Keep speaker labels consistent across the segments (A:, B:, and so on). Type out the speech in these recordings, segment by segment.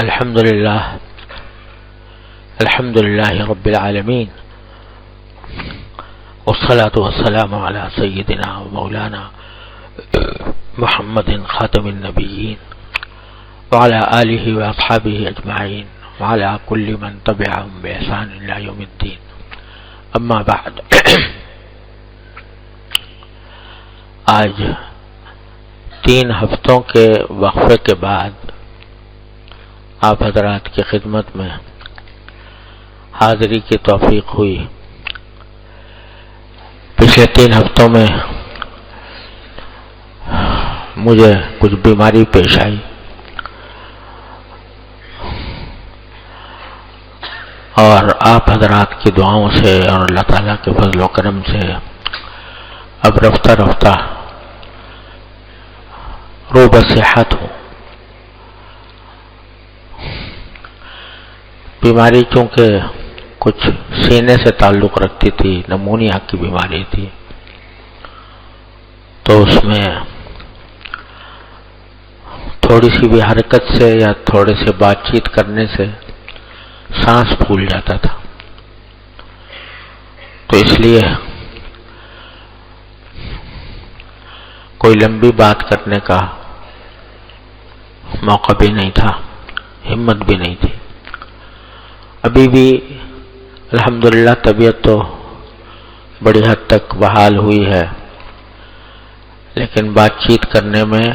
A: الحمد لله رب العالمين، والصلاة والسلام على سيدنا ومولانا محمد خاتم النبيين وعلى آله وأصحابه أجمعين وعلى كل من تبعهم بإحسان إلى يوم الدين. أما بعد، آج 3 ہفتوں کے وقفے کے بعد آپ حضرات کی خدمت میں حاضری کی توفیق ہوئی. پچھلے 3 ہفتوں میں مجھے کچھ بیماری پیش آئی اور آپ حضرات کی دعاؤں سے اور اللہ تعالیٰ کے فضل و کرم سے اب رفتہ رفتہ رو بصحت ہوں. بیماری چونکہ کچھ سینے سے تعلق رکھتی تھی، نمونیا کی بیماری تھی، تو اس میں تھوڑی سی بھی حرکت سے یا تھوڑے سے بات چیت کرنے سے سانس پھول جاتا تھا. تو اس لیے کوئی لمبی بات کرنے کا موقع بھی نہیں تھا، ہمت بھی نہیں تھی. ابھی بھی الحمدللہ طبیعت تو بڑی حد تک بحال ہوئی ہے، لیکن بات چیت کرنے میں،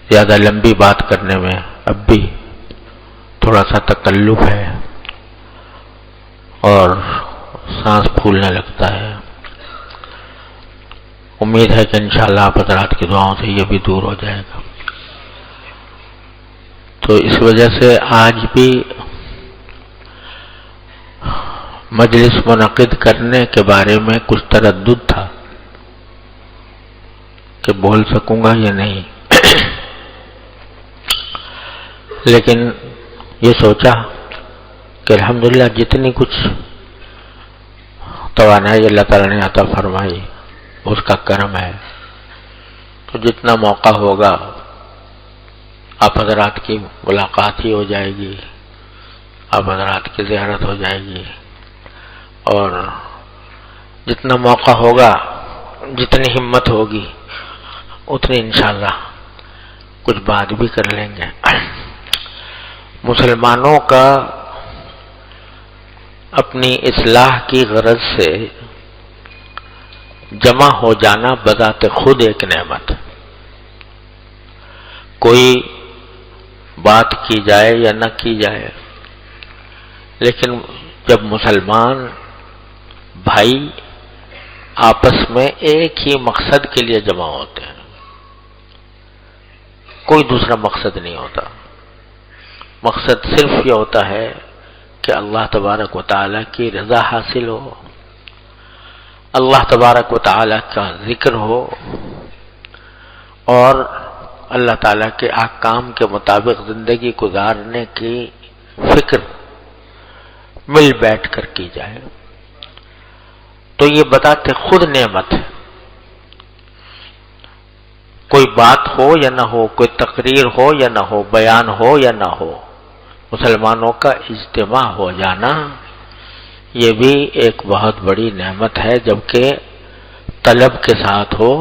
A: زیادہ لمبی بات کرنے میں اب بھی تھوڑا سا تکلف ہے اور سانس پھولنے لگتا ہے. امید ہے کہ انشاءاللہ آپ حضرات کی دعاؤں سے یہ بھی دور ہو جائے گا. تو اس وجہ سے آج بھی مجلس منعقد کرنے کے بارے میں کچھ تردد تھا کہ بول سکوں گا یا نہیں، لیکن یہ سوچا کہ الحمدللہ جتنی کچھ توانائی اللہ تعالیٰ نے عطا فرمائی اس کا کرم ہے، تو جتنا موقع ہوگا آپ حضرات کی ملاقات ہی ہو جائے گی، آپ حضرات کی زیارت ہو جائے گی، اور جتنا موقع ہوگا، جتنی ہمت ہوگی، اتنی انشاءاللہ کچھ بات بھی کر لیں گے. مسلمانوں کا اپنی اصلاح کی غرض سے جمع ہو جانا بذات خود ایک نعمت. کوئی بات کی جائے یا نہ کی جائے، لیکن جب مسلمان بھائی آپس میں ایک ہی مقصد کے لیے جمع ہوتے ہیں، کوئی دوسرا مقصد نہیں ہوتا، مقصد صرف یہ ہوتا ہے کہ اللہ تبارک و تعالیٰ کی رضا حاصل ہو، اللہ تبارک و تعالیٰ کا ذکر ہو، اور اللہ تعالیٰ کے احکام کے مطابق زندگی گزارنے کی فکر مل بیٹھ کر کی جائے. تو یہ بتاتے خود نعمت ہے. کوئی بات ہو یا نہ ہو، کوئی تقریر ہو یا نہ ہو، بیان ہو یا نہ ہو، مسلمانوں کا اجتماع ہو جانا یہ بھی ایک بہت بڑی نعمت ہے، جبکہ طلب کے ساتھ ہو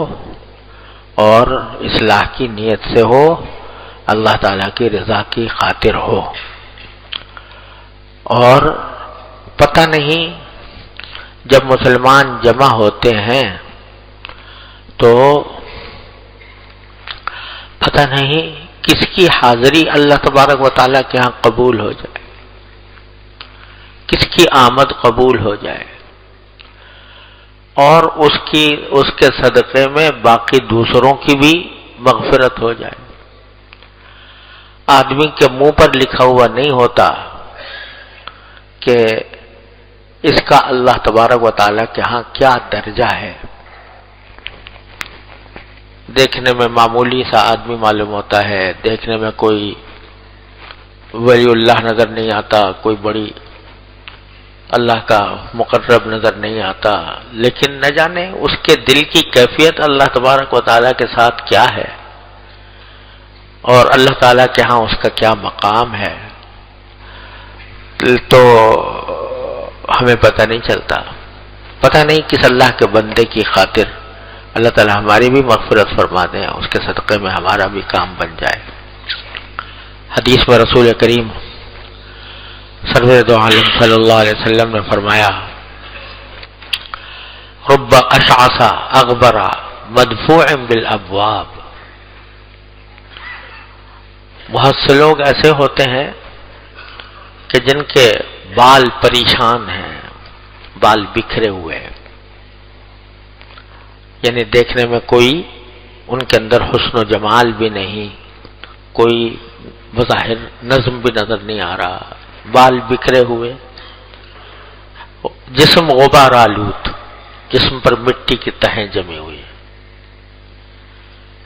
A: اور اصلاح کی نیت سے ہو، اللہ تعالیٰ کی رضا کی خاطر ہو. اور پتہ نہیں جب مسلمان جمع ہوتے ہیں تو پتہ نہیں کس کی حاضری اللہ تبارک و تعالیٰ کے ہاں قبول ہو جائے، کس کی آمد قبول ہو جائے، اور اس کے صدقے میں باقی دوسروں کی بھی مغفرت ہو جائے. آدمی کے منہ پر لکھا ہوا نہیں ہوتا کہ اس کا اللہ تبارک و تعالیٰ کے ہاں کیا درجہ ہے. دیکھنے میں معمولی سا آدمی معلوم ہوتا ہے، دیکھنے میں کوئی ولی اللہ نظر نہیں آتا، کوئی بڑی اللہ کا مقرب نظر نہیں آتا، لیکن نہ جانے اس کے دل کی کیفیت اللہ تبارک و تعالیٰ کے ساتھ کیا ہے. اور اللہ تعالیٰ کے ہاں اس کا کیا مقام ہے تو ہمیں پتہ نہیں چلتا. پتہ نہیں کس اللہ کے بندے کی خاطر اللہ تعالیٰ ہماری بھی مغفرت فرما دیں، اس کے صدقے میں ہمارا بھی کام بن جائے. حدیث میں رسول کریم سرور دو عالم صلی اللہ علیہ وسلم نے فرمایا، رب اشعث اغبر مدفوع بالابواب. بہت سے لوگ ایسے ہوتے ہیں کہ جن کے بال پریشان ہیں، بال بکھرے ہوئے ہیں، یعنی دیکھنے میں کوئی ان کے اندر حسن و جمال بھی نہیں، کوئی بظاہر نظم بھی نظر نہیں آ رہا، بال بکھرے ہوئے، جسم غبار آلود، جسم پر مٹی کی تہیں جمی ہوئی،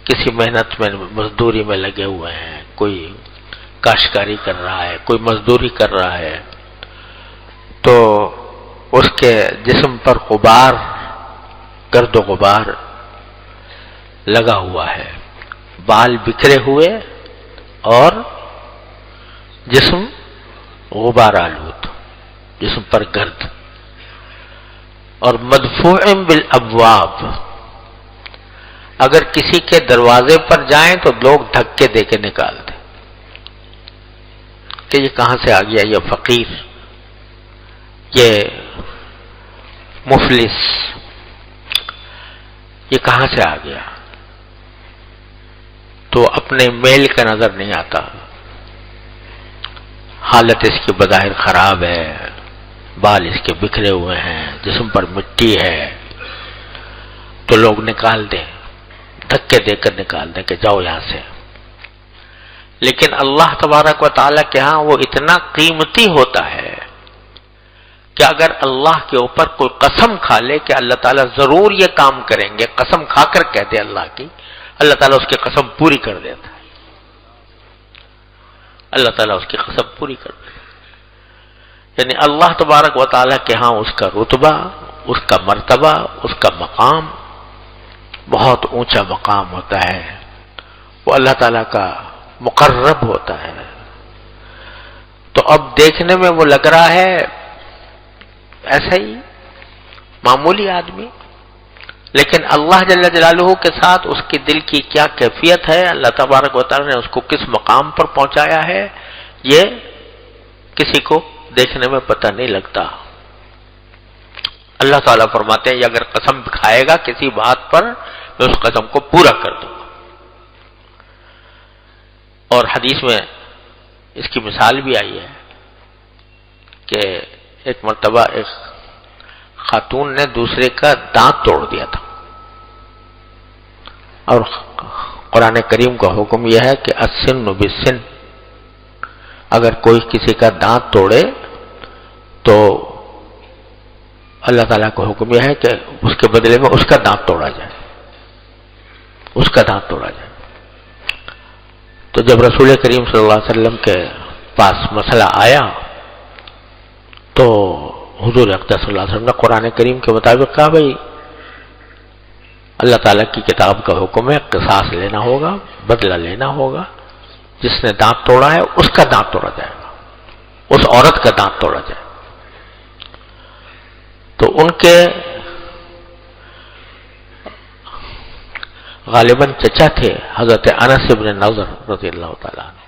A: کسی محنت میں مزدوری میں لگے ہوئے ہیں، کوئی کاشتکاری کر رہا ہے، کوئی مزدوری کر رہا ہے، تو اس کے جسم پر غبار، گرد و غبار لگا ہوا ہے، بال بکھرے ہوئے اور جسم غبار آلود، جسم پر گرد، اور مدفوع بالابواب. اگر کسی کے دروازے پر جائیں تو لوگ دھکے دے کے نکال دیں کہ یہ کہاں سے آ گیا، یہ فقیر، یہ مفلس، یہ کہاں سے آ گیا. تو اپنے میل کا نظر نہیں آتا، حالت اس کی بظاہر خراب ہے، بال اس کے بکھرے ہوئے ہیں، جسم پر مٹی ہے، تو لوگ نکال دیں، دھکے دے کر نکال دیں کہ جاؤ یہاں سے. لیکن اللہ تبارک و تعالیٰ کے ہاں وہ اتنا قیمتی ہوتا ہے کہ اگر اللہ کے اوپر کوئی قسم کھا لے کہ اللہ تعالیٰ ضرور یہ کام کریں گے، قسم کھا کر کہہ دے اللہ کی، اللہ تعالیٰ اس کی قسم پوری کر دیتا ہے. اللہ تعالیٰ اس کی قسم پوری کر دیتا ہے. یعنی اللہ تبارک و تعالیٰ کے ہاں اس کا رتبہ، اس کا مرتبہ، اس کا مقام بہت اونچا مقام ہوتا ہے. وہ اللہ تعالیٰ کا مقرب ہوتا ہے. تو اب دیکھنے میں وہ لگ رہا ہے ایسا ہی معمولی آدمی، لیکن اللہ جل جلالہ کے ساتھ اس کے دل کی کیا کیفیت ہے، اللہ تبارک و تعالیٰ نے اس کو کس مقام پر پہنچایا ہے، یہ کسی کو دیکھنے میں پتہ نہیں لگتا. اللہ تعالیٰ فرماتے ہیں یہ اگر قسم کھائے گا کسی بات پر میں اس قسم کو پورا کر دوں گا. اور حدیث میں اس کی مثال بھی آئی ہے کہ ایک مرتبہ ایک خاتون نے دوسرے کا دانت توڑ دیا تھا، اور قرآن کریم کا حکم یہ ہے کہ السن بالسن، اگر کوئی کسی کا دانت توڑے تو اللہ تعالیٰ کا حکم یہ ہے کہ اس کے بدلے میں اس کا دانت توڑا جائے، اس کا دانت توڑا جائے. تو جب رسول کریم صلی اللہ علیہ وسلم کے پاس مسئلہ آیا تو حضور اقدس صلی اللہ علیہ وسلم نے قرآن کریم کے مطابق کہا بھائی اللہ تعالیٰ کی کتاب کا حکم ہے، قصاص لینا ہوگا، بدلہ لینا ہوگا، جس نے دانت توڑا ہے اس کا دانت توڑا جائے گا، اس عورت کا دانت توڑا جائے گا. تو ان کے غالباً چچا تھے حضرت انس بن نضر رضی اللہ تعالیٰ عنہ.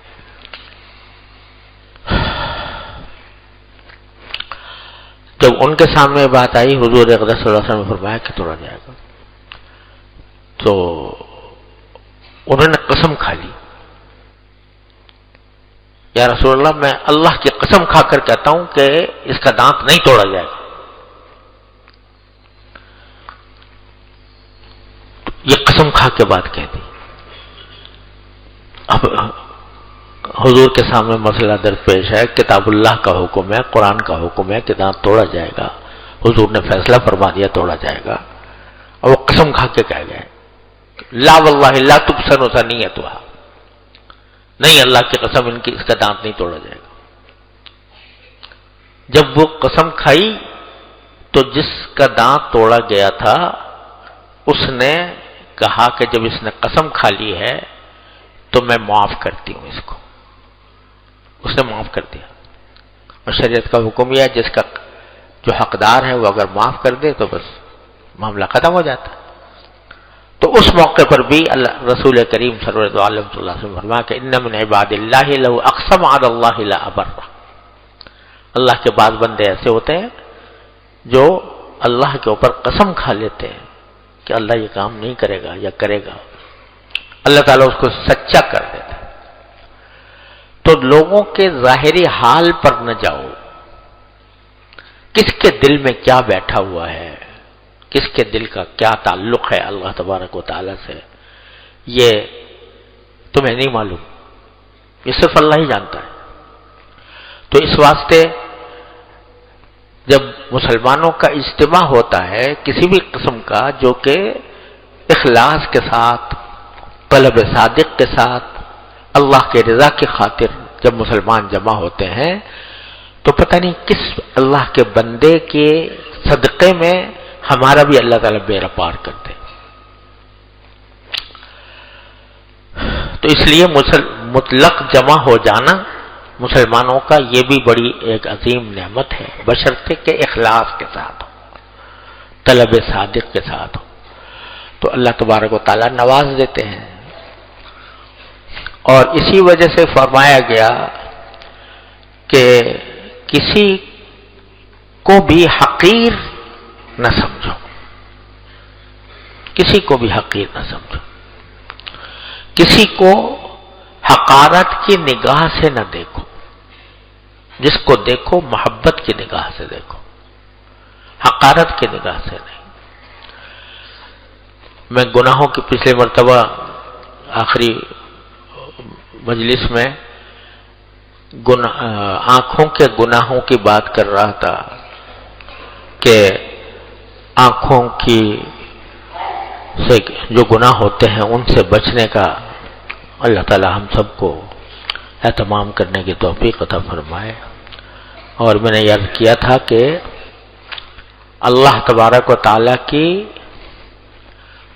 A: جب ان کے سامنے بات آئی حضور اقدس صلی اللہ علیہ وسلم نے فرمایا کہ توڑا جائے گا، تو انہوں نے قسم کھا لی، یا رسول اللہ میں اللہ کی قسم کھا کر کہتا ہوں کہ اس کا دانت نہیں توڑا جائے گا. یہ قسم کھا کے بات کہہ دی. اب حضور کے سامنے مسئلہ درپیش ہے، کتاب اللہ کا حکم ہے، قرآن کا حکم ہے کہ دانت توڑا جائے گا، حضور نے فیصلہ فرما دیا توڑا جائے گا، اور وہ قسم کھا کے کہہ گئے لا واللہ لا تبصر ثنیتها، نہیں اللہ کی قسم ان کی اس کا دانت نہیں توڑا جائے گا. جب وہ قسم کھائی تو جس کا دانت توڑا گیا تھا اس نے کہا کہ جب اس نے قسم کھا لی ہے تو میں معاف کرتی ہوں اس کو. اس نے معاف کر دیا. اور شریعت کا حکم یہ ہے جس کا جو حقدار ہے وہ اگر معاف کر دے تو بس معاملہ ختم ہو جاتا ہے. تو اس موقع پر بھی اللہ رسول کریم صلی اللہ علیہ وسلم نے فرمایا کہ ان من عباد اللہ لو اقسم علی اللہ لابر. اللہ کے بعض بندے ایسے ہوتے ہیں جو اللہ کے اوپر قسم کھا لیتے ہیں کہ اللہ یہ کام نہیں کرے گا یا کرے گا, اللہ تعالیٰ اس کو سچا کر دیتا ہے. تو لوگوں کے ظاہری حال پر نہ جاؤ, کس کے دل میں کیا بیٹھا ہوا ہے, کس کے دل کا کیا تعلق ہے اللہ تبارک و تعالیٰ سے, یہ تمہیں نہیں معلوم, یہ صرف اللہ ہی جانتا ہے. تو اس واسطے جب مسلمانوں کا اجتماع ہوتا ہے کسی بھی قسم کا جو کہ اخلاص کے ساتھ, طلب صادق کے ساتھ, اللہ کے رضا کی خاطر جب مسلمان جمع ہوتے ہیں تو پتہ نہیں کس اللہ کے بندے کے صدقے میں ہمارا بھی اللہ تعالیٰ بیڑا پار کرتے. تو اس لیے مطلق جمع ہو جانا مسلمانوں کا یہ بھی بڑی ایک عظیم نعمت ہے, بشرطے کہ اخلاص کے ساتھ ہو, طلب صادق کے ساتھ ہو, تو اللہ تبارک و تعالیٰ نواز دیتے ہیں. اور اسی وجہ سے فرمایا گیا کہ کسی کو بھی حقیر نہ سمجھو, کسی کو بھی حقیر نہ سمجھو, کسی کو حقارت کی نگاہ سے نہ دیکھو, جس کو دیکھو محبت کی نگاہ سے دیکھو, حقارت کی نگاہ سے نہیں. میں گناہوں کی پچھلے مرتبہ آخری مجلس میں آنکھوں کے گناہوں کی بات کر رہا تھا کہ آنکھوں کی سے جو گناہ ہوتے ہیں ان سے بچنے کا اللہ تعالی ہم سب کو اہتمام کرنے کی توفیق عطا فرمائے. اور میں نے یاد کیا تھا کہ اللہ تبارک و تعالی کی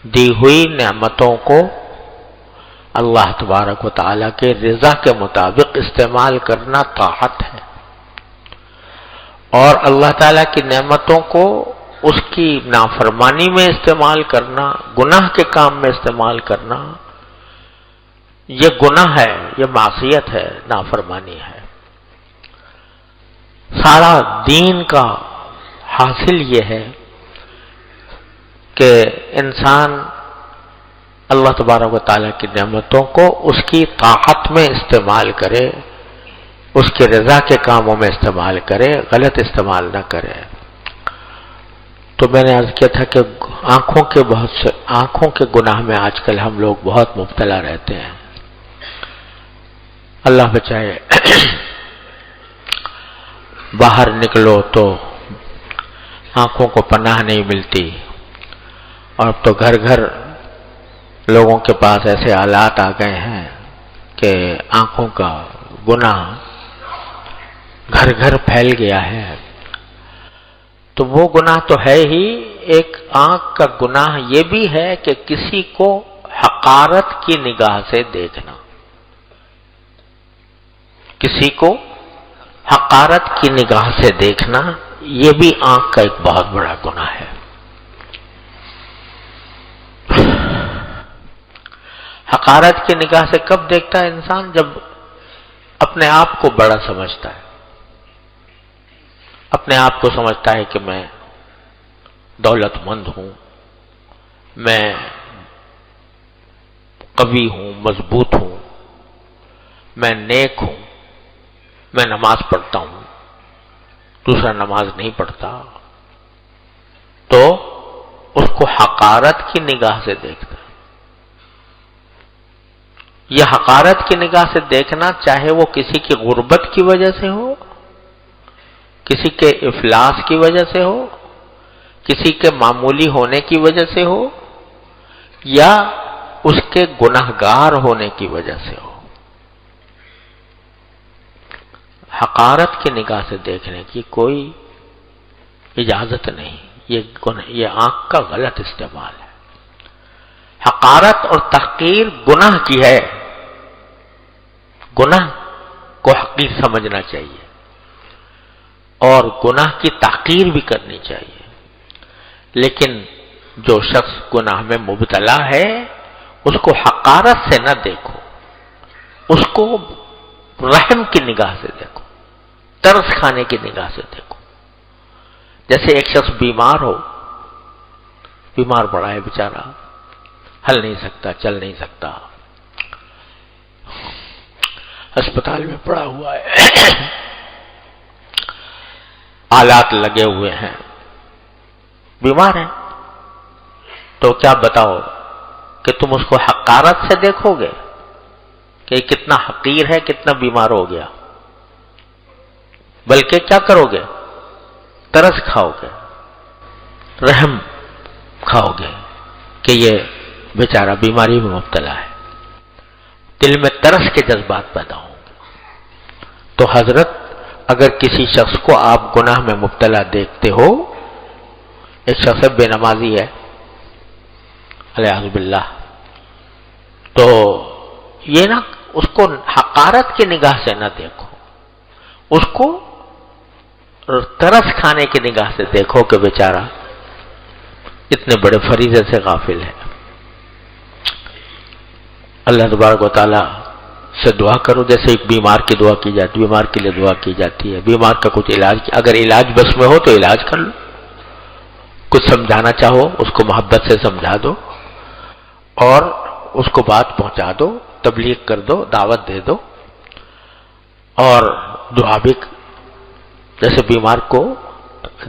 A: دی ہوئی نعمتوں کو اللہ تبارک و تعالی کے رضا کے مطابق استعمال کرنا طاعت ہے, اور اللہ تعالی کی نعمتوں کو اس کی نافرمانی میں استعمال کرنا, گناہ کے کام میں استعمال کرنا, یہ گناہ ہے, یہ معصیت ہے, نافرمانی ہے. سارا دین کا حاصل یہ ہے کہ انسان اللہ تبارک و تعالیٰ کی نعمتوں کو اس کی طاعت میں استعمال کرے, اس کے رضا کے کاموں میں استعمال کرے, غلط استعمال نہ کرے. تو میں نے عرض کیا تھا کہ آنکھوں کے گناہ میں آج کل ہم لوگ بہت مبتلا رہتے ہیں, اللہ بچائے. باہر نکلو تو آنکھوں کو پناہ نہیں ملتی, اور اب تو گھر گھر لوگوں کے پاس ایسے آلات آ گئے ہیں کہ آنکھوں کا گناہ گھر گھر پھیل گیا ہے. تو وہ گناہ تو ہے ہی, ایک آنکھ کا گناہ یہ بھی ہے کہ کسی کو حقارت کی نگاہ سے دیکھنا, کسی کو حقارت کی نگاہ سے دیکھنا, یہ بھی آنکھ کا ایک بہت بڑا گناہ ہے. حقارت کی نگاہ سے کب دیکھتا ہے انسان؟ جب اپنے آپ کو بڑا سمجھتا ہے, اپنے آپ کو سمجھتا ہے کہ میں دولت مند ہوں, میں قوی ہوں, مضبوط ہوں, میں نیک ہوں, میں نماز پڑھتا ہوں, دوسرا نماز نہیں پڑھتا, تو اس کو حقارت کی نگاہ سے دیکھتا ہے. یہ حقارت کی نگاہ سے دیکھنا, چاہے وہ کسی کی غربت کی وجہ سے ہو, کسی کے افلاس کی وجہ سے ہو, کسی کے معمولی ہونے کی وجہ سے ہو, یا اس کے گناہگار ہونے کی وجہ سے ہو, حقارت کی نگاہ سے دیکھنے کی کوئی اجازت نہیں. یہ آنکھ کا غلط استعمال ہے. حقارت اور تحقیر گناہ کی ہے, گناہ کو حقیر سمجھنا چاہیے اور گناہ کی تحقیر بھی کرنی چاہیے، لیکن جو شخص گناہ میں مبتلا ہے اس کو حقارت سے نہ دیکھو، اس کو رحم کی نگاہ سے دیکھو، ترس کھانے کی نگاہ سے دیکھو۔ جیسے ایک شخص بیمار ہو، بیمار پڑا ہے بیچارہ، ہل نہیں سکتا، چل نہیں سکتا، ہسپتال میں پڑا ہوا ہے، آلات لگے ہوئے ہیں، بیمار ہے، تو کیا بتاؤ کہ تم اس کو حقارت سے دیکھو گے کہ کتنا حقیر ہے، کتنا بیمار ہو گیا؟ بلکہ کیا کرو گے؟ ترس کھاؤ گے، رحم کھاؤ گے کہ یہ بیچارہ بیماری میں مبتلا ہے، دل میں ترس کے جذبات پیدا ہوں گے۔ تو حضرت اگر کسی شخص کو آپ گناہ میں مبتلا دیکھتے ہو، ایک شخص بے نمازی ہے الیاذ باللہ، تو یہ نہ اس کو حقارت کی نگاہ سے نہ دیکھو، اس کو ترس کھانے کی نگاہ سے دیکھو کہ بیچارہ اتنے بڑے فریضے سے غافل ہے۔ اللہ تبارک و تعالیٰ سے دعا کرو، جیسے ایک بیمار کی دعا کی جاتی ہے، بیمار کے لیے دعا کی جاتی ہے، بیمار کا کچھ علاج، اگر علاج بس میں ہو تو علاج کر لو، کچھ سمجھانا چاہو اس کو محبت سے سمجھا دو اور اس کو بات پہنچا دو، تبلیغ کر دو، دعوت دے دو، اور دعا بھی جیسے بیمار کو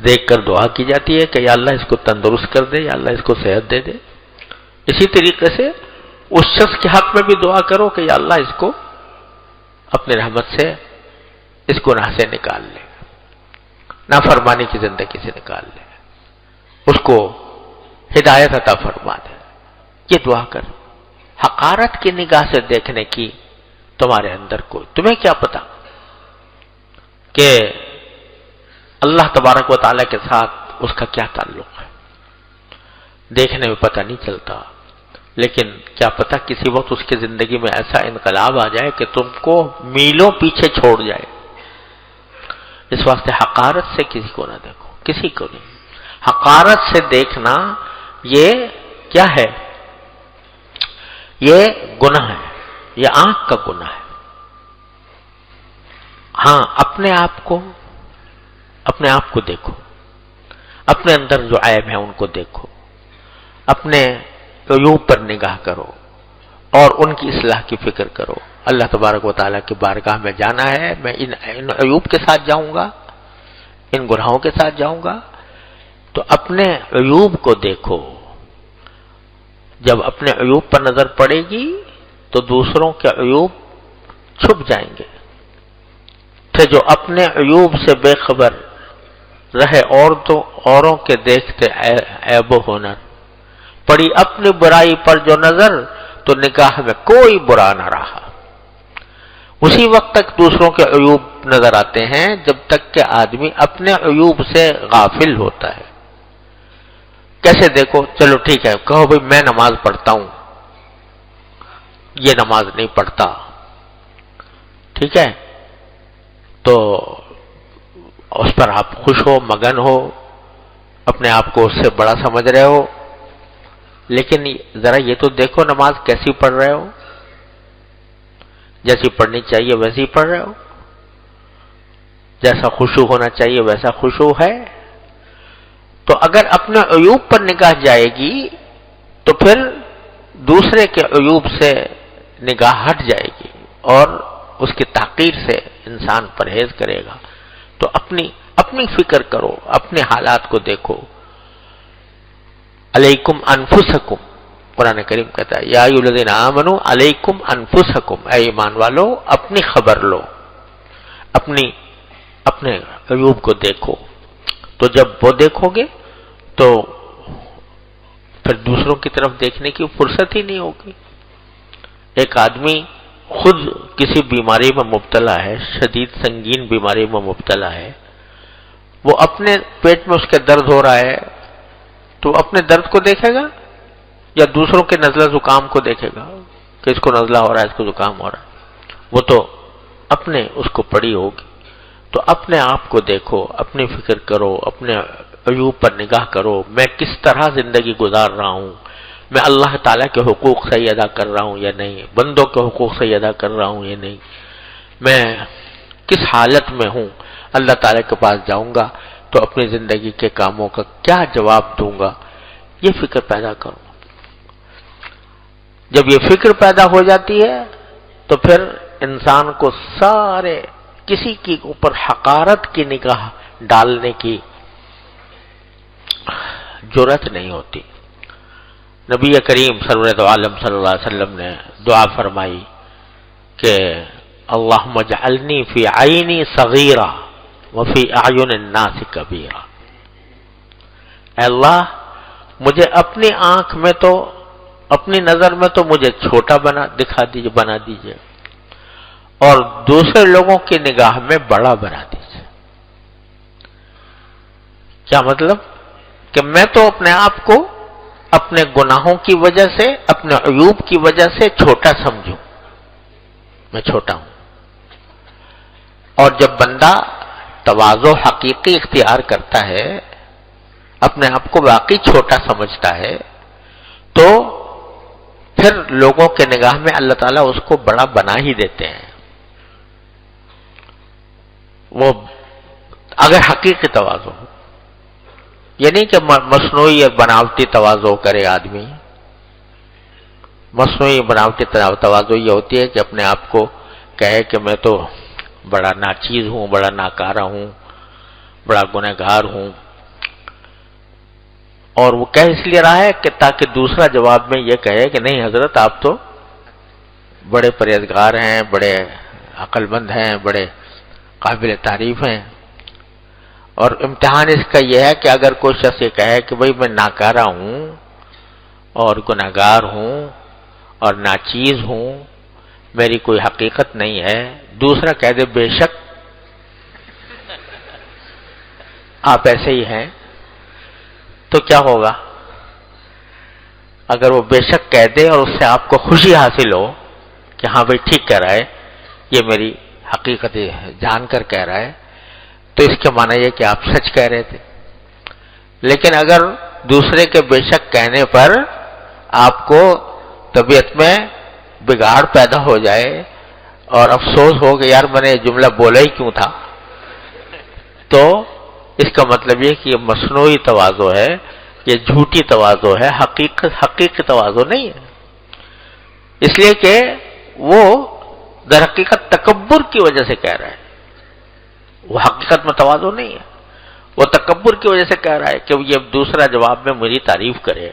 A: دیکھ کر دعا کی جاتی ہے کہ یا اللہ اس کو تندرست کر دے، یا اللہ اس کو صحت دے دے، اسی طریقے سے اس شخص کے حق میں بھی دعا کرو کہ یا اللہ اس کو اپنے رحمت سے اس گناہ سے نکال لے، نافرمانی کی زندگی سے نکال لے، اس کو ہدایت عطا فرما دے۔ یہ دعا کر، حقارت کی نگاہ سے دیکھنے کی تمہارے اندر کوئی، تمہیں کیا پتا کہ اللہ تبارک و تعالیٰ کے ساتھ اس کا کیا تعلق ہے، دیکھنے میں پتہ نہیں چلتا، لیکن کیا پتا کسی وقت اس کی زندگی میں ایسا انقلاب آ جائے کہ تم کو میلوں پیچھے چھوڑ جائے۔ اس واسطے حقارت سے کسی کو نہ دیکھو، کسی کو نہیں۔ حقارت سے دیکھنا یہ کیا ہے؟ یہ گناہ ہے، یہ آنکھ کا گناہ ہے۔ ہاں، اپنے آپ کو دیکھو، اپنے اندر جو عیب ہیں ان کو دیکھو، اپنے عیوب پر نگاہ کرو اور ان کی اصلاح کی فکر کرو۔ اللہ تبارک و تعالیٰ کی بارگاہ میں جانا ہے، میں ان عیوب کے ساتھ جاؤں گا، ان گناہوں کے ساتھ جاؤں گا، تو اپنے عیوب کو دیکھو۔ جب اپنے عیوب پر نظر پڑے گی تو دوسروں کے عیوب چھپ جائیں گے، پھر جو اپنے عیوب سے بے خبر رہے اور تو اوروں کے دیکھتے عیب و ہنر، پڑی اپنی برائی پر جو نظر تو نگاہ میں کوئی برا نہ رہا۔ اسی وقت تک دوسروں کے عیوب نظر آتے ہیں جب تک کہ آدمی اپنے عیوب سے غافل ہوتا ہے۔ کیسے دیکھو؟ چلو ٹھیک ہے، کہو بھئی میں نماز پڑھتا ہوں، یہ نماز نہیں پڑھتا، ٹھیک ہے، تو اس پر آپ خوش ہو، مگن ہو، اپنے آپ کو اس سے بڑا سمجھ رہے ہو، لیکن ذرا یہ تو دیکھو نماز کیسی پڑھ رہے ہو، جیسی پڑھنی چاہیے ویسی پڑھ رہے ہو، جیسا خشوع ہونا چاہیے ویسا خشوع ہے؟ تو اگر اپنے عیوب پر نگاہ جائے گی تو پھر دوسرے کے عیوب سے نگاہ ہٹ جائے گی اور اس کی تحقیر سے انسان پرہیز کرے گا۔ تو اپنی فکر کرو، اپنے حالات کو دیکھو۔ علیکم انفسکم، قرآن کریم کہتا ہے یا ایھا الذین آمنوا علیکم انفسکم، اے ایمان والو اپنی خبر لو، اپنے عیوب کو دیکھو۔ تو جب وہ دیکھو گے تو پھر دوسروں کی طرف دیکھنے کی فرصت ہی نہیں ہوگی۔ ایک آدمی خود کسی بیماری میں مبتلا ہے، شدید سنگین بیماری میں مبتلا ہے، وہ اپنے پیٹ میں اس کے درد ہو رہا ہے تو اپنے درد کو دیکھے گا یا دوسروں کے نزلہ زکام کو دیکھے گا کہ اس کو نزلہ ہو رہا ہے، اس کو زکام ہو رہا ہے؟ وہ تو اپنے اس کو پڑی ہوگی. تو اپنے آپ کو دیکھو، اپنی فکر کرو، اپنے عیوب پر نگاہ کرو. میں کس طرح زندگی گزار رہا ہوں، میں اللہ تعالیٰ کے حقوق صحیح ادا کر رہا ہوں یا نہیں، بندوں کے حقوق صحیح ادا کر رہا ہوں یا نہیں، میں کس حالت میں ہوں. اللہ تعالیٰ کے پاس جاؤں گا تو اپنی زندگی کے کاموں کا کیا جواب دوں گا، یہ فکر پیدا کرو. جب یہ فکر پیدا ہو جاتی ہے تو پھر انسان کو سارے کسی کے اوپر حقارت کی نگاہ ڈالنے کی جرأت نہیں ہوتی. نبی کریم سرورت عالم صلی اللہ علیہ وسلم نے دعا فرمائی کہ اللہم اجعلنی فی عینی صغیرہ وفی اعین الناس کبیرہ. اے اللہ مجھے اپنی آنکھ میں تو، اپنی نظر میں تو مجھے چھوٹا بنا دیجئے اور دوسرے لوگوں کی نگاہ میں بڑا بنا دیجئے. کیا مطلب؟ کہ میں تو اپنے آپ کو اپنے گناہوں کی وجہ سے، اپنے عیوب کی وجہ سے چھوٹا سمجھوں، میں چھوٹا ہوں. اور جب بندہ تواضع حقیقی اختیار کرتا ہے، اپنے آپ کو واقعی چھوٹا سمجھتا ہے، تو پھر لوگوں کے نگاہ میں اللہ تعالیٰ اس کو بڑا بنا ہی دیتے ہیں. وہ اگر حقیقی تواضع ہو، یہ نہیں کہ مصنوعی یا بناوٹی تواضع کرے آدمی. مصنوعی بناوٹی تواضع یہ ہوتی ہے کہ اپنے آپ کو کہے کہ میں تو بڑا ناچیز ہوں، بڑا ناکارہ ہوں، بڑا گنہگار ہوں، اور وہ کہہ اس لیے رہا ہے کہ تاکہ دوسرا جواب میں یہ کہے کہ نہیں حضرت آپ تو بڑے پرہیزگار ہیں، بڑے عقل مند ہیں، بڑے قابل تعریف ہیں. اور امتحان اس کا یہ ہے کہ اگر کوئی شخص یہ کہے کہ بھئی میں ناکارہ ہوں اور گنہگار ہوں اور ناچیز ہوں، میری کوئی حقیقت نہیں ہے، دوسرا کہہ دے بے شک آپ ایسے ہی ہیں، تو کیا ہوگا؟ اگر وہ بے شک کہہ دے اور اس سے آپ کو خوشی حاصل ہو کہ ہاں بھئی ٹھیک کہہ رہا ہے، یہ میری حقیقت جان کر کہہ رہا ہے، تو اس کے معنی یہ کہ آپ سچ کہہ رہے تھے. لیکن اگر دوسرے کے بے شک کہنے پر آپ کو طبیعت میں بگاڑ پیدا ہو جائے اور افسوس ہو کہ یار میں نے یہ جملہ بولا ہی کیوں تھا، تو اس کا مطلب یہ کہ یہ مصنوعی تواضع ہے، یہ جھوٹی تواضع ہے، حقیقی تواضع نہیں ہے. اس لیے کہ وہ در حقیقت تکبر کی وجہ سے کہہ رہا ہے، وہ حقیقت میں تواضع نہیں ہے، وہ تکبر کی وجہ سے کہہ رہا ہے کہ یہ دوسرا جواب میں میری تعریف کرے.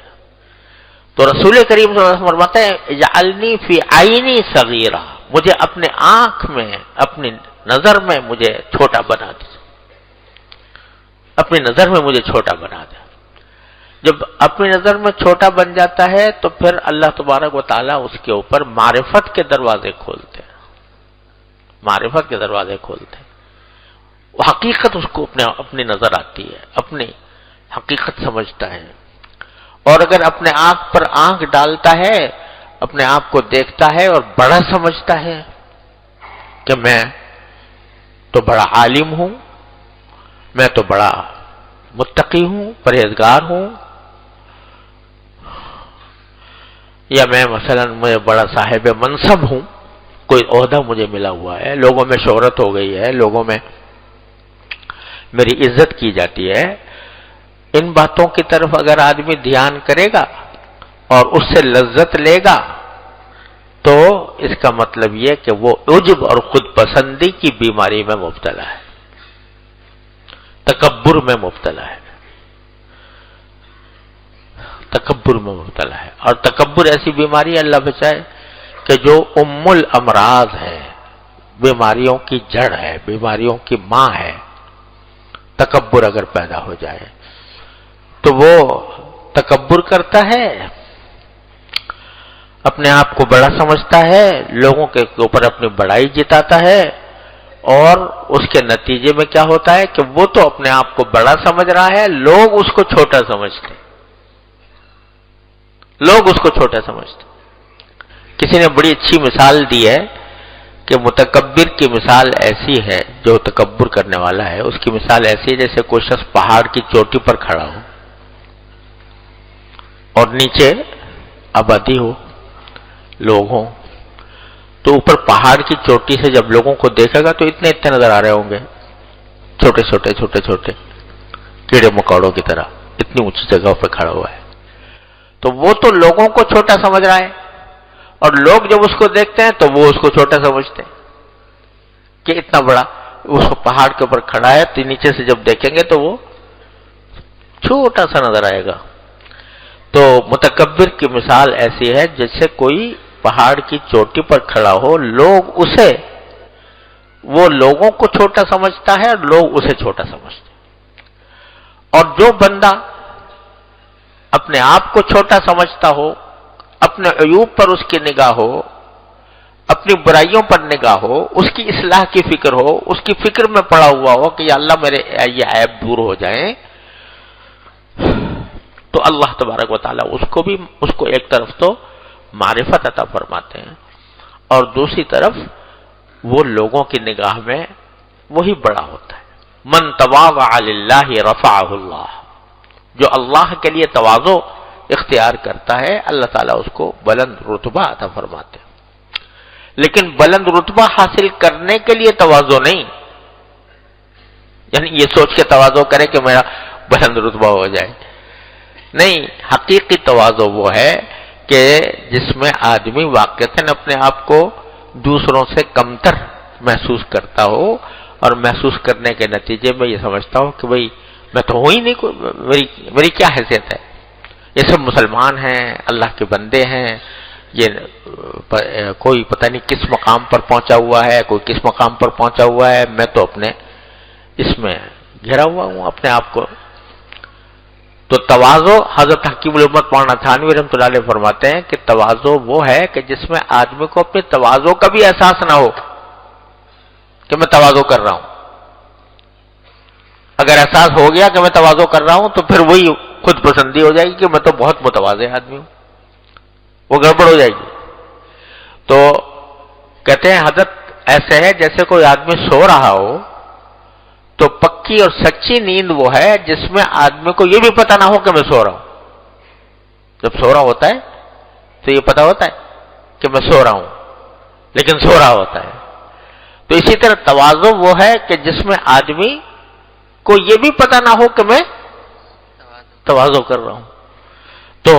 A: تو رسول کریم صلی اللہ علیہ وسلم فرماتے ہیں اجعلنی فی عینی صغیرہ، مجھے اپنے آنکھ میں، اپنی نظر میں مجھے چھوٹا بنا دے، اپنی نظر میں مجھے چھوٹا بنا دے. جب اپنی نظر میں چھوٹا بن جاتا ہے تو پھر اللہ تبارک و تعالیٰ اس کے اوپر معرفت کے دروازے کھولتے ہیں، معرفت کے دروازے کھولتے ہیں. وہ حقیقت اس کو اپنی نظر آتی ہے، اپنی حقیقت سمجھتا ہے. اور اگر اپنے آنکھ پر آنکھ ڈالتا ہے، اپنے آپ کو دیکھتا ہے اور بڑا سمجھتا ہے کہ میں تو بڑا عالم ہوں، میں تو بڑا متقی ہوں، پرہیزگار ہوں، یا میں مثلا میں بڑا صاحب منصب ہوں، کوئی عہدہ مجھے ملا ہوا ہے، لوگوں میں شہرت ہو گئی ہے، لوگوں میں میری عزت کی جاتی ہے. ان باتوں کی طرف اگر آدمی دھیان کرے گا اور اس سے لذت لے گا تو اس کا مطلب یہ کہ وہ عجب اور خود پسندی کی بیماری میں مبتلا ہے، تکبر میں مبتلا ہے، تکبر میں مبتلا ہے. اور تکبر ایسی بیماری اللہ بچائے کہ جو ام الامراض ہے، بیماریوں کی جڑ ہے، بیماریوں کی ماں ہے. تکبر اگر پیدا ہو جائے تو وہ تکبر کرتا ہے، اپنے آپ کو بڑا سمجھتا ہے، لوگوں کے اوپر اپنی بڑائی جتاتا ہے، اور اس کے نتیجے میں کیا ہوتا ہے کہ وہ تو اپنے آپ کو بڑا سمجھ رہا ہے، لوگ اس کو چھوٹا سمجھتے، لوگ اس کو چھوٹا سمجھتے. کسی نے بڑی اچھی مثال دی ہے کہ متکبر کی مثال ایسی ہے، جو تکبر کرنے والا ہے اس کی مثال ایسی ہے جیسے کوئی شخص پہاڑ کی چوٹی پر کھڑا ہو اور نیچے آبادی ہو، لوگ ہوں، تو اوپر پہاڑ کی چوٹی سے جب لوگوں کو دیکھے گا تو اتنے اتنے نظر آ رہے ہوں گے، چھوٹے چھوٹے چھوٹے چھوٹے کیڑے مکوڑوں کی طرح، اتنی اونچی جگہ پہ کھڑا ہوا ہے۔ تو وہ تو لوگوں کو چھوٹا سمجھ رہا ہے، اور لوگ جب اس کو دیکھتے ہیں تو وہ اس کو چھوٹا سمجھتے ہیں کہ اتنا بڑا اس پہاڑ کے اوپر کھڑا ہے، تو نیچے سے جب دیکھیں گے تو وہ چھوٹا سا نظر آئے گا۔ تو متکبر کی مثال ایسی ہے جیسے کوئی پہاڑ کی چوٹی پر کھڑا ہو، لوگ اسے، وہ لوگوں کو چھوٹا سمجھتا ہے اور لوگ اسے چھوٹا سمجھتے ہیں۔ اور جو بندہ اپنے آپ کو چھوٹا سمجھتا ہو، اپنے عیوب پر اس کی نگاہ ہو، اپنی برائیوں پر نگاہ ہو، اس کی اصلاح کی فکر ہو، اس کی فکر میں پڑا ہوا ہو کہ یا اللہ میرے یہ عیب دور ہو جائیں، تو اللہ تبارک و تعالیٰ اس کو ایک طرف تو معرفت عطا فرماتے ہیں، اور دوسری طرف وہ لوگوں کی نگاہ میں وہی بڑا ہوتا ہے۔ من تواضع للہ رفعہ اللہ، جو اللہ کے لیے تواضع اختیار کرتا ہے اللہ تعالیٰ اس کو بلند رتبہ عطا فرماتے ہیں۔ لیکن بلند رتبہ حاصل کرنے کے لیے تواضع نہیں، یعنی یہ سوچ کے تواضع کرے کہ میرا بلند رتبہ ہو جائے، نہیں، حقیقی تواضع وہ ہے کہ جس میں آدمی واقعتاً اپنے آپ کو دوسروں سے کمتر محسوس کرتا ہو، اور محسوس کرنے کے نتیجے میں یہ سمجھتا ہو کہ بھئی میں تو ہوں ہی نہیں، میری کیا حیثیت ہے، یہ سب مسلمان ہیں، اللہ کے بندے ہیں، یہ کوئی پتہ نہیں کس مقام پر پہنچا ہوا ہے، کوئی کس مقام پر پہنچا ہوا ہے، میں تو اپنے اس میں گھرا ہوا ہوں اپنے آپ کو۔ تو تواضع، حضرت حکیم الامت مولانا تھانوی رحمۃ اللہ علیہ فرماتے ہیں کہ تواضع وہ ہے کہ جس میں آدمی کو اپنے تواضع کا بھی احساس نہ ہو کہ میں تواضع کر رہا ہوں۔ اگر احساس ہو گیا کہ میں تواضع کر رہا ہوں تو پھر وہی خود پسندی ہو جائے گی کہ میں تو بہت متواضع آدمی ہوں، وہ گڑبڑ ہو جائے گی۔ تو کہتے ہیں حضرت ایسے ہے جیسے کوئی آدمی سو رہا ہو، تو پکی اور سچی نیند وہ ہے جس میں آدمی کو یہ بھی پتہ نہ ہو کہ میں سو رہا ہوں۔ جب سو رہا ہوتا ہے تو یہ پتہ ہوتا ہے کہ میں سو رہا ہوں، لیکن سو رہا ہوتا ہے۔ تو اسی طرح تواضع وہ ہے کہ جس میں آدمی کو یہ بھی پتہ نہ ہو کہ میں تواضع کر رہا ہوں۔ تو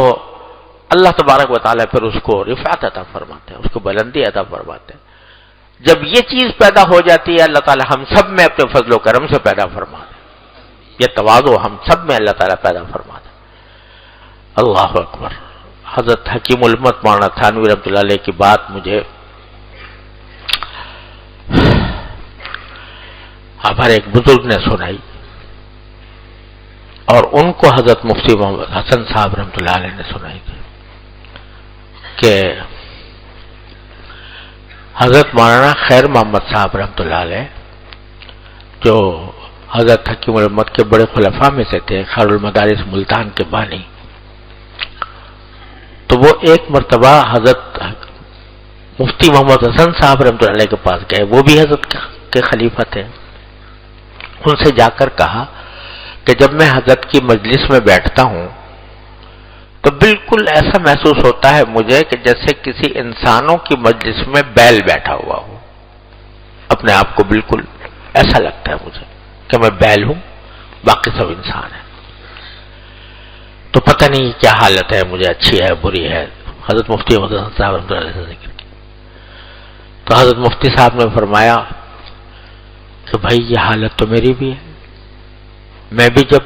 A: اللہ تبارک و تعالیٰ پھر اس کو رفعت عطا فرماتے ہیں، اس کو بلندی عطا فرماتے ہیں۔ جب یہ چیز پیدا ہو جاتی ہے اللہ تعالیٰ ہم سب میں اپنے فضل و کرم سے پیدا فرما دے، یہ تواضع ہم سب میں اللہ تعالیٰ پیدا فرما دے۔ اللہ اکبر۔ حضرت حکیم الامت مولانا تھانوی رحمۃ اللہ علیہ کی بات مجھے ہمارے ایک بزرگ نے سنائی، اور ان کو حضرت مفتی محمد حسن صاحب رحمۃ اللہ علیہ نے سنائی تھی کہ حضرت مولانا خیر محمد صاحب رحمۃ اللہ علیہ، جو حضرت حکیم الامت کے بڑے خلفاء میں سے تھے، خیر المدارس ملتان کے بانی، تو وہ ایک مرتبہ حضرت مفتی محمد حسن صاحب رحمۃ اللہ علیہ کے پاس گئے، وہ بھی حضرت کے خلیفہ تھے۔ ان سے جا کر کہا کہ جب میں حضرت کی مجلس میں بیٹھتا ہوں تو بالکل ایسا محسوس ہوتا ہے مجھے کہ جیسے کسی انسانوں کی مجلس میں بیل بیٹھا ہوا ہو، اپنے آپ کو بالکل ایسا لگتا ہے مجھے کہ میں بیل ہوں، باقی سب انسان ہیں۔ تو پتہ نہیں کیا حالت ہے، مجھے اچھی ہے بری ہے، حضرت مفتی محمد صاحب رحمۃ اللہ علیہ سے ذکر کی۔ تو حضرت مفتی صاحب نے فرمایا کہ بھائی یہ حالت تو میری بھی ہے، میں بھی جب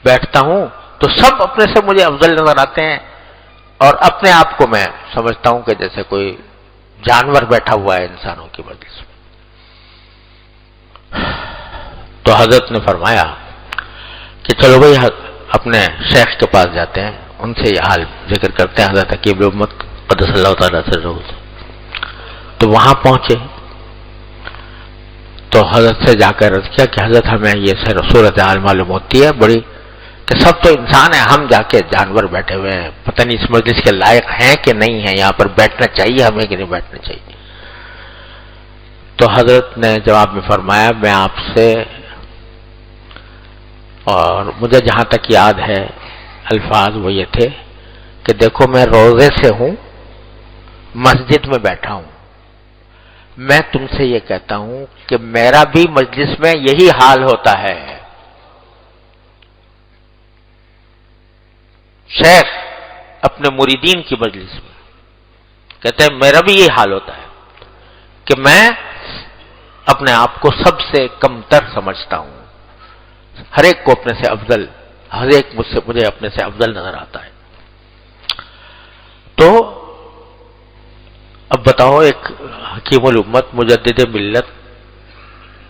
A: بیٹھتا ہوں تو سب اپنے سے مجھے افضل نظر آتے ہیں، اور اپنے آپ کو میں سمجھتا ہوں کہ جیسے کوئی جانور بیٹھا ہوا ہے انسانوں کی مجلس میں۔ تو حضرت نے فرمایا کہ چلو بھائی اپنے شیخ کے پاس جاتے ہیں، ان سے یہ حال ذکر کرتے ہیں، حضرت حکیم الامت قدس اللہ تعالیٰ سے روز۔ تو وہاں پہنچے تو حضرت سے جا کر عرض کیا کہ حضرت ہمیں یہ صورتحال معلوم ہوتی ہے بڑی کہ سب تو انسان ہیں، ہم جا کے جانور بیٹھے ہوئے ہیں، پتہ نہیں اس مجلس کے لائق ہیں کہ نہیں ہیں، یہاں پر بیٹھنا چاہیے ہمیں کہ نہیں بیٹھنا چاہیے۔ تو حضرت نے جواب میں فرمایا میں آپ سے، اور مجھے جہاں تک یاد ہے الفاظ وہ یہ تھے کہ دیکھو میں روزے سے ہوں، مسجد میں بیٹھا ہوں، میں تم سے یہ کہتا ہوں کہ میرا بھی مجلس میں یہی حال ہوتا ہے۔ شیخ اپنے مریدین کی مجلس میں کہتے ہیں میرا بھی یہی حال ہوتا ہے کہ میں اپنے آپ کو سب سے کمتر سمجھتا ہوں، ہر ایک کو اپنے سے افضل، ہر ایک مجھے اپنے سے افضل نظر آتا ہے۔ تو اب بتاؤ، ایک حکیم الامت، مجدد ملت،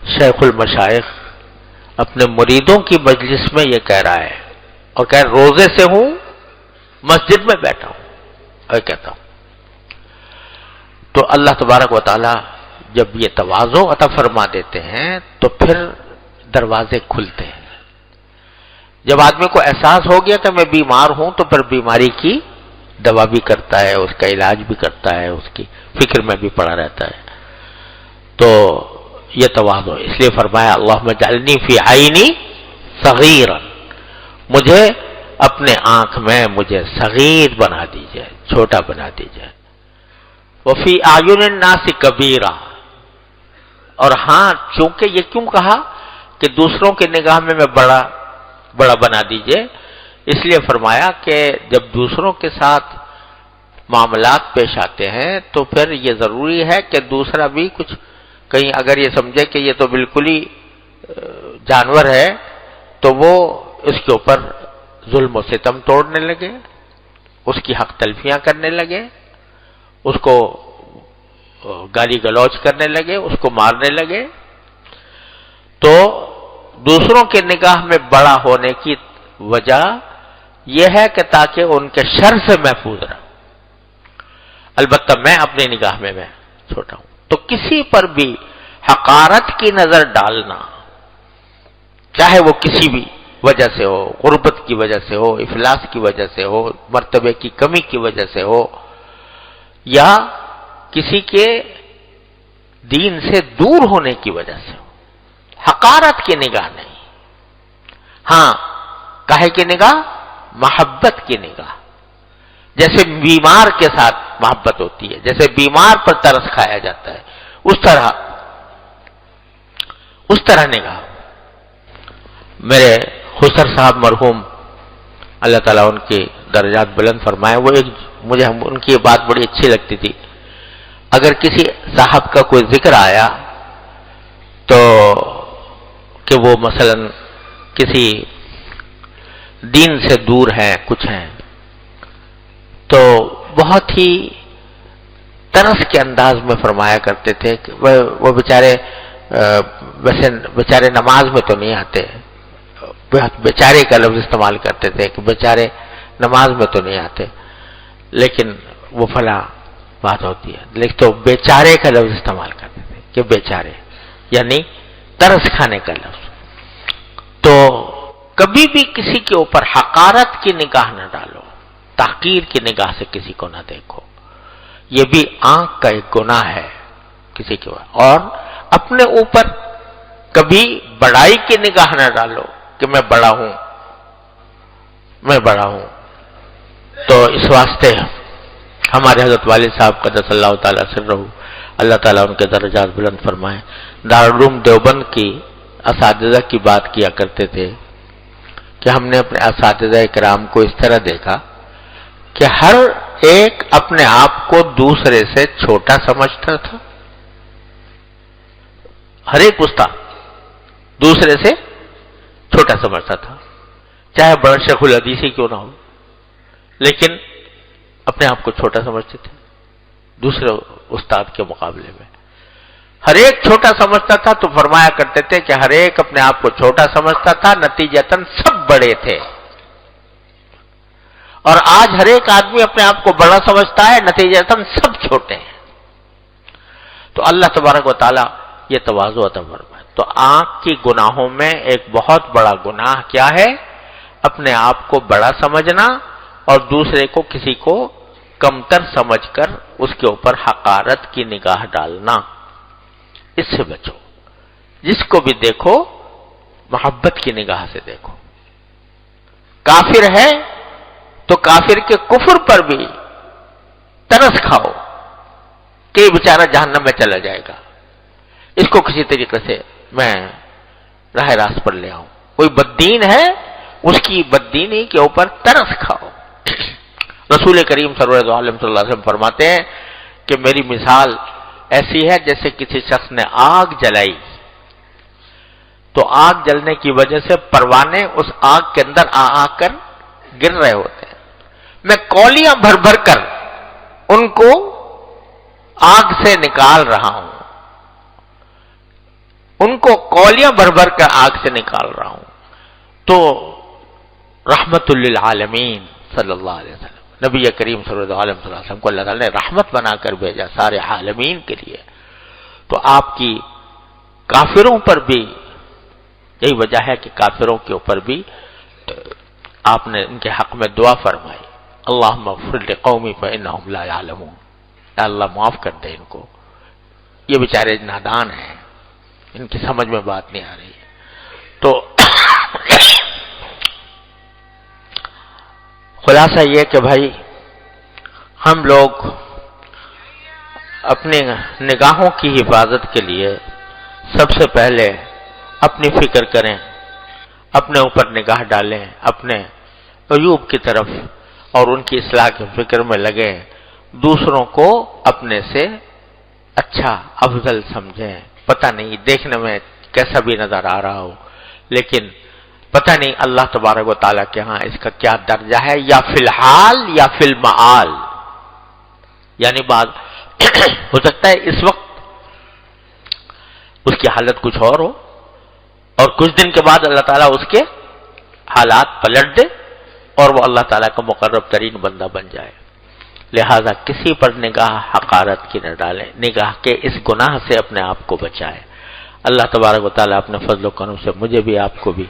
A: شیخ المشائخ اپنے مریدوں کی مجلس میں یہ کہہ رہا ہے، اور کہ روزے سے ہوں، مسجد میں بیٹھا ہوں، اور کہتا ہوں۔ تو اللہ تبارک و تعالی جب یہ تواضع عطا فرما دیتے ہیں تو پھر دروازے کھلتے ہیں۔ جب آدمی کو احساس ہو گیا کہ میں بیمار ہوں تو پھر بیماری کی دوا بھی کرتا ہے، اس کا علاج بھی کرتا ہے، اس کی فکر میں بھی پڑا رہتا ہے۔ تو یہ تواضع، اس لیے فرمایا اللہم اجعلنی فی عینی صغیرا، مجھے اپنے آنکھ میں مجھے صغیر بنا دیجئے، چھوٹا بنا دیجئے۔ وفی اعین الناس کبیرا، اور ہاں چونکہ یہ کیوں کہا کہ دوسروں کی نگاہ میں بڑا بنا دیجئے، اس لیے فرمایا کہ جب دوسروں کے ساتھ معاملات پیش آتے ہیں تو پھر یہ ضروری ہے کہ دوسرا بھی کچھ، کہیں اگر یہ سمجھے کہ یہ تو بالکل ہی جانور ہے تو وہ اس کے اوپر ظلم و ستم توڑنے لگے، اس کی حق تلفیاں کرنے لگے، اس کو گالی گلوچ کرنے لگے، اس کو مارنے لگے۔ تو دوسروں کے نگاہ میں بڑا ہونے کی وجہ یہ ہے کہ تاکہ ان کے شر سے محفوظ رہے۔ البتہ میں اپنی نگاہ میں چھوٹا ہوں، تو کسی پر بھی حقارت کی نظر ڈالنا، چاہے وہ کسی بھی وجہ سے ہو، غربت کی وجہ سے ہو، افلاس کی وجہ سے ہو، مرتبے کی کمی کی وجہ سے ہو، یا کسی کے دین سے دور ہونے کی وجہ سے ہو، حقارت کی نگاہ نہیں۔ ہاں، کاہے کی نگاہ؟ محبت کی نگاہ، جیسے بیمار کے ساتھ محبت ہوتی ہے، جیسے بیمار پر ترس کھایا جاتا ہے، اس طرح نگاہ۔ میرے خسر صاحب مرحوم، اللہ تعالیٰ ان کی درجات بلند فرمائے، مجھے ان کی بات بڑی اچھی لگتی تھی۔ اگر کسی صاحب کا کوئی ذکر آیا تو کہ وہ مثلا کسی دین سے دور ہیں، کچھ ہیں، تو بہت ہی ترس کے انداز میں فرمایا کرتے تھے کہ وہ بیچارے نماز میں تو نہیں آتے، بیچارے کا لفظ استعمال کرتے تھے کہ بیچارے نماز میں تو نہیں آتے، لیکن وہ فلاں بات ہوتی ہے، لیکن تو بیچارے کا لفظ استعمال کرتے تھے کہ بیچارے، یعنی ترس کھانے کا لفظ۔ تو کبھی بھی کسی کے اوپر حقارت کی نگاہ نہ ڈالو، تحقیر کی نگاہ سے کسی کو نہ دیکھو، یہ بھی آنکھ کا ایک گناہ ہے کسی کے اوپر۔ اور اپنے اوپر کبھی بڑائی کی نگاہ نہ ڈالو کہ میں بڑا ہوں، میں بڑا ہوں۔ تو اس واسطے ہمارے حضرت والد صاحب قدس اللہ تعالیٰ سرہ، اللہ تعالیٰ ان کے درجات بلند فرمائے، دارالعلوم دیوبند کی اساتذہ کی بات کیا کرتے تھے کہ ہم نے اپنے اساتذہ کرام کو اس طرح دیکھا کہ ہر ایک اپنے آپ کو دوسرے سے چھوٹا سمجھتا تھا، ہر ایک استاد دوسرے سے چھوٹا سمجھتا تھا، چاہے بڑا شیخ الحدیث ہی کیوں نہ ہو، لیکن اپنے آپ کو چھوٹا سمجھتے تھے دوسرے استاد کے مقابلے میں۔ ہر ایک چھوٹا سمجھتا تھا، تو فرمایا کرتے تھے کہ ہر ایک اپنے آپ کو چھوٹا سمجھتا تھا، نتیجتاً سب بڑے تھے۔ اور آج ہر ایک آدمی اپنے آپ کو بڑا سمجھتا ہے، نتیجتاً سب چھوٹے ہیں۔ تو اللہ تبارک و تعالیٰ یہ تواضع عطا فرمائے۔ تو آنکھ کی گناہوں میں ایک بہت بڑا گناہ کیا ہے؟ اپنے آپ کو بڑا سمجھنا اور دوسرے کو، کسی کو کمتر سمجھ کر اس کے اوپر حقارت کی نگاہ ڈالنا، اس سے بچو. جس کو بھی دیکھو محبت کی نگاہ سے دیکھو. کافر ہے تو کافر کے کفر پر بھی ترس کھاؤ کہ یہ بیچارہ جہنم میں چلا جائے گا، اس کو کسی طریقے سے میں راہ راست پر لے آؤں. کوئی بددین ہے، اس کی بددینی کے اوپر ترس کھاؤ. رسول کریم صلی اللہ علیہ وسلم فرماتے ہیں کہ میری مثال ایسی ہے جیسے کسی شخص نے آگ جلائی تو آگ جلنے کی وجہ سے پروانے اس آگ کے اندر آ کر گر رہے ہوتے ہیں. میں کولیاں بھر بھر کر ان کو آگ سے نکال رہا ہوں، ان کو کولیاں بھر بھر کر آگ سے نکال رہا ہوں. تو رحمت للعالمین صلی اللہ علیہ وسلم، نبی کریم صلی اللہ علیہ وسلم کو اللہ تعالیٰ نے رحمت بنا کر بھیجا سارے عالمین کے لیے. تو آپ کی کافروں پر بھی یہی وجہ ہے کہ کافروں کے اوپر بھی آپ نے ان کے حق میں دعا فرمائی، اللہم اغفر لقومی فانہم لا یعلمون. اللہ معاف کر دے ان کو، یہ بیچارے نادان ہیں، ان کی سمجھ میں بات نہیں آ رہی. تو خلاصہ یہ کہ بھائی ہم لوگ اپنے نگاہوں کی حفاظت کے لیے سب سے پہلے اپنی فکر کریں، اپنے اوپر نگاہ ڈالیں، اپنے عیوب کی طرف اور ان کی اصلاح کی فکر میں لگیں. دوسروں کو اپنے سے اچھا افضل سمجھیں. پتہ نہیں دیکھنے میں کیسا بھی نظر آ رہا ہو، لیکن پتہ نہیں اللہ تبارک و تعالیٰ کے ہاں اس کا کیا درجہ ہے، یا فی الحال یا فی المعال. یعنی بات ہو سکتا ہے اس وقت اس کی حالت کچھ اور ہو، اور کچھ دن کے بعد اللہ تعالیٰ اس کے حالات پلٹ دے اور وہ اللہ تعالیٰ کا مقرب ترین بندہ بن جائے. لہذا کسی پر نگاہ حقارت کی نہ ڈالیں، نگاہ کے اس گناہ سے اپنے آپ کو بچائیں. اللہ تبارک و تعالیٰ اپنے فضل و کرم سے مجھے بھی آپ کو بھی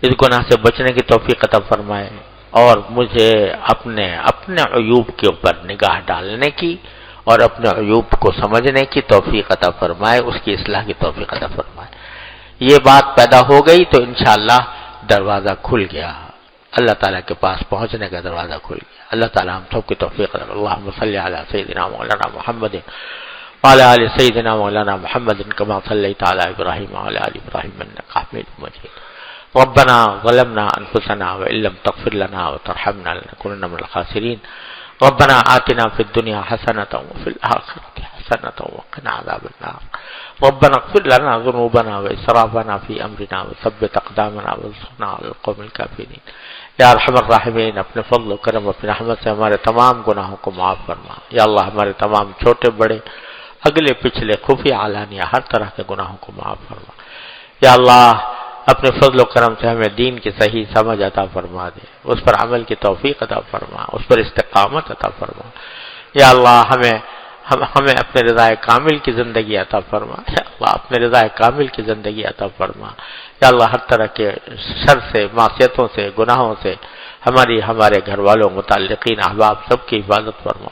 A: اس گناہ سے بچنے کی توفیق عطا فرمائے، اور مجھے اپنے عیوب کے اوپر نگاہ ڈالنے کی اور اپنے عیوب کو سمجھنے کی توفیق عطا فرمائے، اس کی اصلاح کی توفیق عطا فرمائے. یہ بات پیدا ہو گئی تو انشاءاللہ دروازہ کھل گیا، اللہ تعالیٰ کے پاس پہنچنے کا دروازہ کھل گیا. اللہ تعالیٰ ہم سب کی توفیق عطا فرمائے. اللہم صلی علی سیدنا مولانا محمد وعلی آل سیدنا مولانا محمد کما صلیت علی ابراہیم وعلی آل ابراہیم انک حمید مجید. ربنا ظلمنا انفسنا وان لم تغفر لنا وترحمنا لنكونن من الخاسرین. ربنا آتنا في الدنيا حسنة وفي الآخرة حسنة وقنا عذاب النار. ربنا اغفر لنا ذنوبنا وإسرافنا في أمرنا وثبت أقدامنا وانصرنا على القوم الكافرين. یا ارحم الراحمین، اپنے فضل و کرم اپنی رحمت سے ہمارے تمام گناہوں کو معاف فرما. یا اللہ ہمارے تمام چھوٹے بڑے اگلے پچھلے خفیہ علانیہ ہر طرح کے گناہوں کو معاف فرما. یا اللہ اپنے فضل و کرم سے ہمیں دین کی صحیح سمجھ عطا فرما دے، اس پر عمل کی توفیق عطا فرما، اس پر استقامت عطا فرما. یا اللہ ہمیں اپنے رضا کامل کی زندگی عطا فرما. یا اللہ اپنے رضا کامل کی زندگی عطا فرما. یا اللہ ہر طرح کے شر سے، معصیتوں سے، گناہوں سے ہمارے گھر والوں، متعلقین، احباب سب کی حفاظت فرما.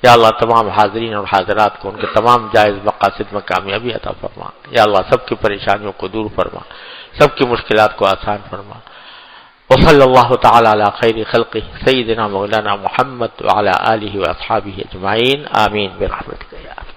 A: یا اللہ تمام حاضرین اور حاضرات کو ان کے تمام جائز مقاصد میں کامیابی عطا فرما. یا اللہ سب کی پریشانیوں کو دور فرما، سب کی مشکلات کو آسان فرما. وصلی اللہ تعالی علی خیر خلقہ سیدنا مولانا محمد وعلی آلہ واصحابہ اجمعین. آمین برحمتک یا ارحم.